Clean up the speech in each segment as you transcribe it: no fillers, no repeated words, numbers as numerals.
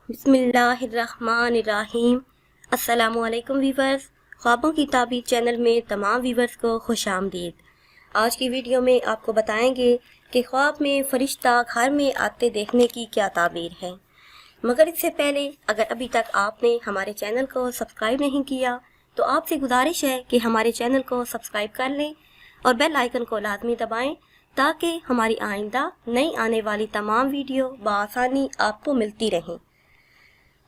बिस्मिल्लाहिर्रहमानिर्रहीम। अस्सलामुअलैकुम व्यूवर्स, ख्वाबों की ताबीर चैनल में तमाम व्यूवर्स को खुश आमदीद। आज की वीडियो में आपको बताएंगे कि ख्वाब में फरिश्ता घर में आते देखने की क्या ताबीर है। मगर इससे पहले अगर अभी तक आपने हमारे चैनल को सब्सक्राइब नहीं किया तो आपसे गुजारिश है कि हमारे चैनल को सब्सक्राइब कर लें और बेल आइकन को लाजमी दबाएं ताकि हमारी आइंदा नई आने वाली तमाम वीडियो बआसानी आपको मिलती रहें।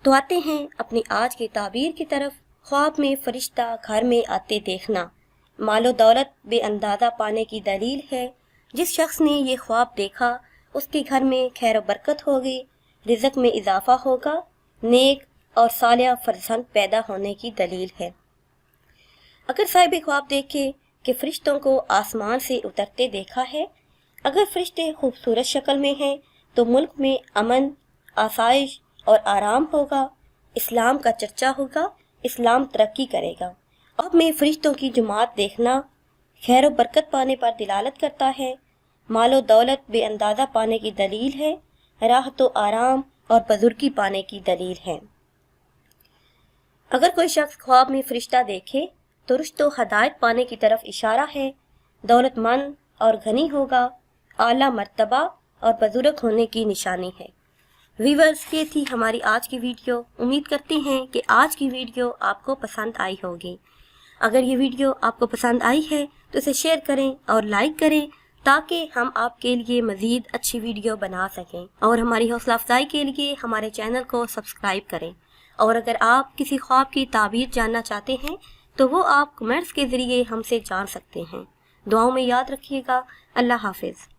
तो आते हैं अपनी आज की ताबीर की तरफ। ख्वाब में फरिश्ता घर में आते देखना मालो दौलत बेअंदाज़ा पाने की दलील है। जिस शख्स ने ये ख्वाब देखा उसके घर में खैर व बरकत होगी, रिज़्क़ में इजाफा होगा, नेक और सालिह फरजंद पैदा होने की दलील है। अगर साहिब ख्वाब देखे कि फरिश्तों को आसमान से उतरते देखा है, अगर फरिश्ते खूबसूरत शक्ल में हैं तो मुल्क में अमन, आसाइश और आराम होगा, इस्लाम का चर्चा होगा, इस्लाम तरक्की करेगा। अब में फरिश्तों की जुमात देखना खैर व बरकत पाने पर दिलालत करता है, मालो दौलत बेअंदाज़ा पाने की दलील है, राह तो आराम और बुजुर्गी पाने की दलील है। अगर कोई शख्स ख्वाब में फरिश्ता देखे तो रुश्द व हदायत पाने की तरफ इशारा है, दौलतमंद और घनी होगा, आला मर्तबा और बुजुर्ग होने की निशानी है। व्यूअर्स, ये थी हमारी आज की वीडियो। उम्मीद करते हैं कि आज की वीडियो आपको पसंद आई होगी। अगर ये वीडियो आपको पसंद आई है तो इसे शेयर करें और लाइक करें ताकि हम आपके लिए मज़ीद अच्छी वीडियो बना सकें, और हमारी हौसला अफजाई के लिए हमारे चैनल को सब्सक्राइब करें। और अगर आप किसी ख्वाब की ताबीर जानना चाहते हैं तो वो आप कमेंट्स के ज़रिए हमसे जान सकते हैं। दुआओं में याद रखिएगा। अल्लाह हाफिज़।